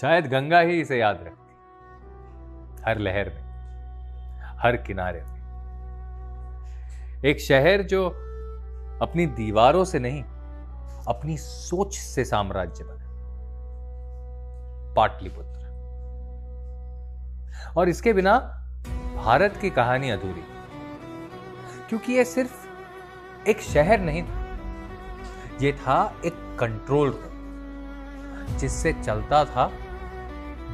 शायद गंगा ही इसे याद रखती, हर लहर में, हर किनारे में। एक शहर जो अपनी दीवारों से नहीं, अपनी सोच से साम्राज्य बना, पाटलिपुत्र। और इसके बिना भारत की कहानी अधूरी, क्योंकि यह सिर्फ एक शहर नहीं था, यह था एक कंट्रोल रूम जिससे चलता था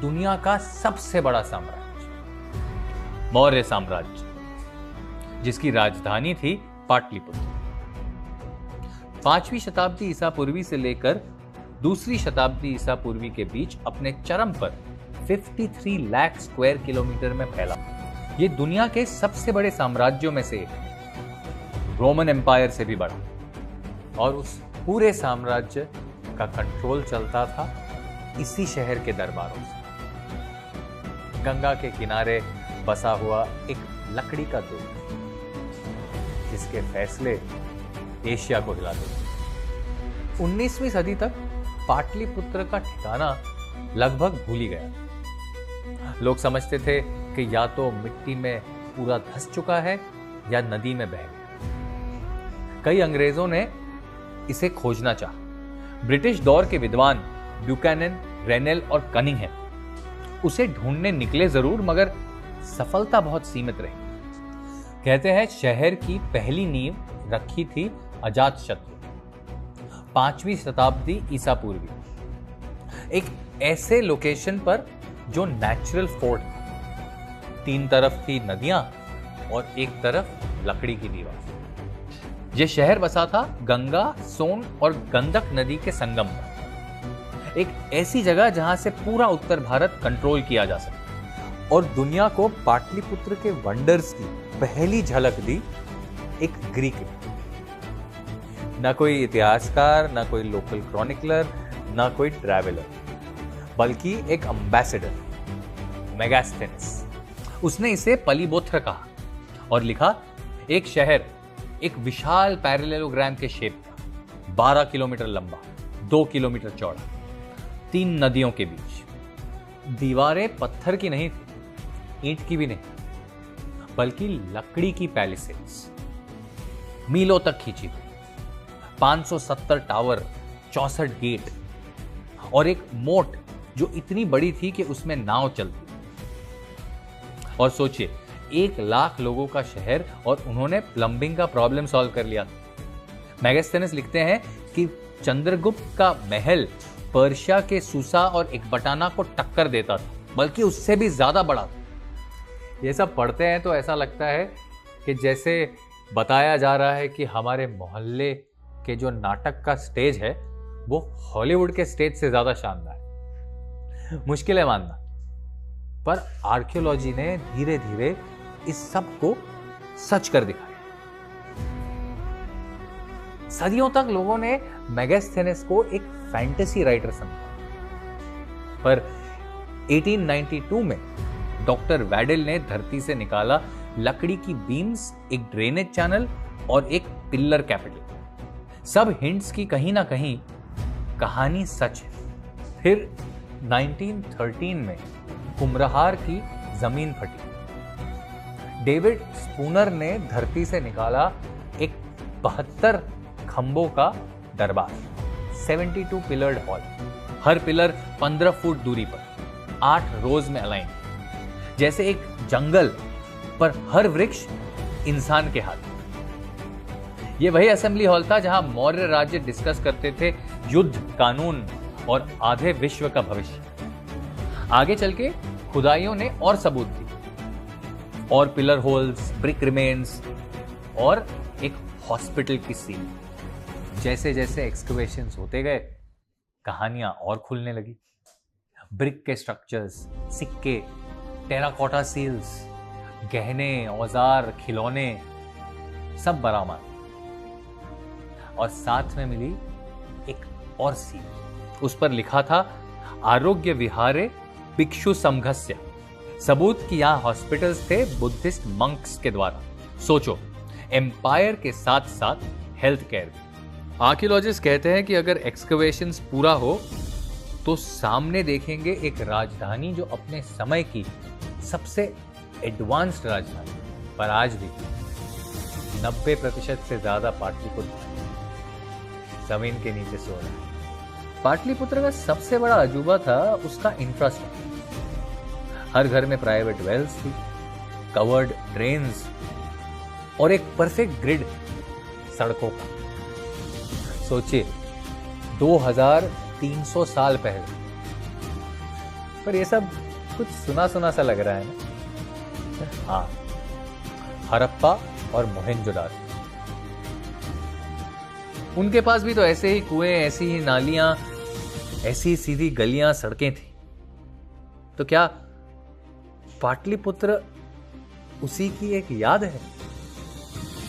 दुनिया का सबसे बड़ा साम्राज्य, मौर्य साम्राज्य, जिसकी राजधानी थी पाटलिपुत्र। 5वीं शताब्दी ईसा पूर्वी से लेकर 2री शताब्दी ईसा पूर्वी के बीच अपने चरम पर 53 लाख स्क्वायर किलोमीटर में फैला यह दुनिया के सबसे बड़े साम्राज्यों में से एक, रोमन एम्पायर से भी बड़ा। और उस पूरे साम्राज्य का कंट्रोल चलता था इसी शहर के दरबारों से। गंगा के किनारे बसा हुआ एक लकड़ी का दुर्ग, जिसके फैसले एशिया को हिला देते। 19वीं सदी तक पाटलिपुत्र का ठिकाना लगभग भूल ही गया। लोग समझते थे कि या तो मिट्टी में पूरा धंस चुका है या नदी में बह गया। कई अंग्रेजों ने इसे खोजना चाहा। ब्रिटिश दौर के विद्वान ब्यूकैनन, रेनेल और कनिंघम उसे ढूंढने निकले जरूर, मगर सफलता बहुत सीमित रही। कहते हैं शहर की पहली नींव रखी थी अजातशत्रु 5वीं शताब्दी ईसा पूर्वी, एक ऐसे लोकेशन पर जो नेचुरल फोर्ट, 3 तरफ थी नदियां और एक तरफ लकड़ी की दीवार। यह शहर बसा था गंगा, सोन और गंडक नदी के संगम पर, एक ऐसी जगह जहां से पूरा उत्तर भारत कंट्रोल किया जा सकता। और दुनिया को पाटलिपुत्र के वंडर्स की पहली झलक दी एक ग्रीक ने। ना कोई इतिहासकार, ना कोई लोकल क्रॉनिकलर, ना कोई ट्रैवलर, बल्कि एक एम्बेसडर, मेगास्थेनेस। उसने इसे पलीबोथ्र कहा और लिखा, एक शहर एक विशाल पैरेललोग्राम के शेप का, 12 किलोमीटर लंबा, 2 किलोमीटर चौड़ा, 3 नदियों के बीच। दीवारें पत्थर की नहीं थी, ईंट की भी नहीं, बल्कि लकड़ी की पैलिसेड्स, मीलों तक खींची हुई, 570 टावर, 64 गेट और एक मोट जो इतनी बड़ी थी कि उसमें नाव चलती। और सोचिए, 1 लाख लोगों का शहर, और उन्होंने प्लम्बिंग का प्रॉब्लम सॉल्व कर लिया। मेगास्थेनेस लिखते हैं कि चंद्रगुप्त का महल पर्शिया के सूसा और एकबटाना को टक्कर देता था, बल्कि उससे भी ज्यादा बड़ा था। ये सब पढ़ते हैं तो ऐसा लगता है कि जैसे बताया जा रहा है कि हमारे मोहल्ले के जो नाटक का स्टेज है वो हॉलीवुड के स्टेज से ज्यादा शानदार है। मुश्किल है मानना, पर आर्कियोलॉजी ने धीरे धीरे इस सब को सच कर दिखाया। सदियों तक लोगों ने मेगास्थेनेस को एक फैंटेसी राइटर समझा, पर 1892 में डॉक्टर वैडल ने धरती से निकाला लकड़ी की बीम्स, एक ड्रेनेज चैनल और एक पिलर कैपिटल। सब हिंट्स की कहीं ना कहीं कहानी सच है। फिर 1913 में कुम्हरार की जमीन फटी। डेविड स्पूनर ने धरती से निकाला एक 72 खंभों का दरबार, 72 पिलर्ड हॉल, हर पिलर 15 फुट दूरी पर, 8 रोज में अलाइन, जैसे एक जंगल पर हर वृक्ष इंसान के हाथ। यह वही असेंबली हॉल था जहां मौर्य राज्य डिस्कस करते थे युद्ध, कानून और आधे विश्व का भविष्य। आगे चल के खुदाइयों ने और सबूत दी, और पिलर होल्स, ब्रिक रिमेन्स और एक हॉस्पिटल की सील। जैसे जैसे एक्सकवेशंस होते गए, कहानियां और खुलने लगी। ब्रिक के स्ट्रक्चर्स, सिक्के, टेराकोटा सील्स, गहने, औजार, खिलौने सब बरामद। और साथ में मिली एक और सील, उस पर लिखा था आरोग्य विहारे भिक्षु समघस्य। सबूत कि यहां हॉस्पिटल्स थे बुद्धिस्ट मंक्स के द्वारा। सोचो, एम्पायर के साथ साथ हेल्थ केयर भी। आर्कियोलॉजिस्ट कहते हैं कि अगर एक्सकवेशंस पूरा हो तो सामने देखेंगे एक राजधानी जो अपने समय की सबसे एडवांस्ड राजधानी, पर आज भी 90% से ज्यादा पाटलिपुत्र जमीन के नीचे सो रहा है। पाटलिपुत्र का सबसे बड़ा अजूबा था उसका इंफ्रास्ट्रक्चर। हर घर में प्राइवेट वेल्स थी, कवर्ड ड्रेन्स और एक परफेक्ट ग्रिड सड़कों का। सोचिए 2300 साल पहले, पर ये सब कुछ सुना सुना सा लग रहा है ना। हाँ, हड़प्पा और मोहनजोदारो, उनके पास भी तो ऐसे ही कुएं, ऐसी ही नालियां, ऐसी ही सीधी गलियां, सड़कें थी। तो क्या पाटलिपुत्र उसी की एक याद है,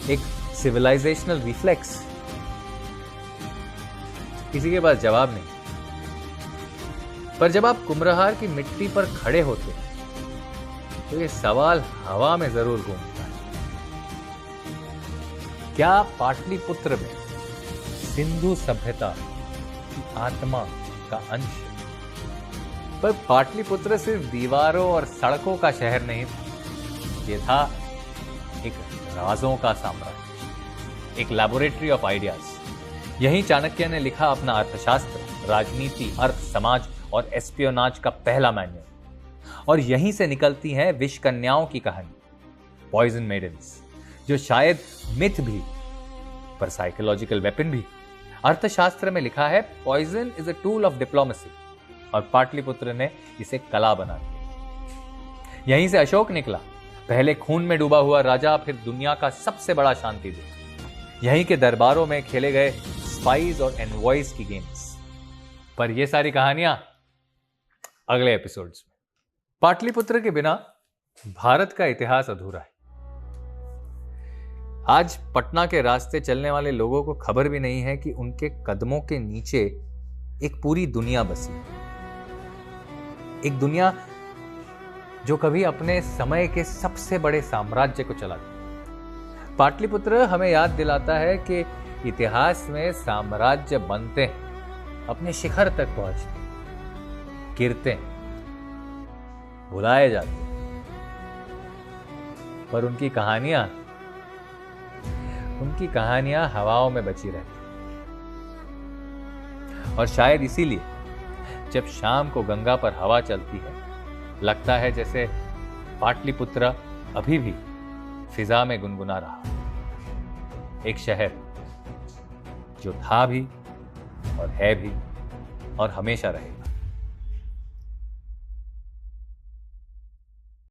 एक सिविलाइजेशनल रिफ्लेक्स? किसी के पास जवाब नहीं। पर जब आप कुम्हरार की मिट्टी पर खड़े होते तो ये सवाल हवा में जरूर घूमता है, क्या पाटलिपुत्र में सिंधु सभ्यता की आत्मा का अंश है? पर पाटलिपुत्र सिर्फ दीवारों और सड़कों का शहर नहीं था, ये था एक राजों का साम्राज्य, एक लैबोरेटरी ऑफ आइडियाज। यहीं चाणक्य ने लिखा अपना अर्थशास्त्र, राजनीति, अर्थ, समाज और एस्पियोनाज का पहला मैन्युअल। और यहीं से निकलती है विष कन्याओं की कहानी, पॉइजन मेडन्स, जो शायद मिथ भी पर साइकोलॉजिकल वेपन भी। अर्थशास्त्र में लिखा है poison is a tool of diplomacy, और पाटलिपुत्र ने इसे कला बना दिया। यहीं से अशोक निकला, पहले खून में डूबा हुआ राजा, फिर दुनिया का सबसे बड़ा शांति दूत। यहीं के दरबारों में खेले गए स्पाइस और एनवॉइस की गेम्स। पर ये सारी कहानियां अगले एपिसोड्स में। पाटलिपुत्र के बिना भारत का इतिहास अधूरा है। आज पटना के रास्ते चलने वाले लोगों को खबर भी नहीं है कि उनके कदमों के नीचे एक पूरी दुनिया बसी, एक दुनिया जो कभी अपने समय के सबसे बड़े साम्राज्य को चलाती। पाटलिपुत्र हमें याद दिलाता है कि इतिहास में साम्राज्य बनते हैं, अपने शिखर तक पहुंचते हैं, गिरते हैं, भुलाए जाते हैं, पर उनकी कहानियां हवाओं में बची रहती। और शायद इसीलिए जब शाम को गंगा पर हवा चलती है, लगता है जैसे पाटलिपुत्र अभी भी फिजा में गुनगुना रहा, एक शहर जो था भी और है भी और हमेशा रहेगा।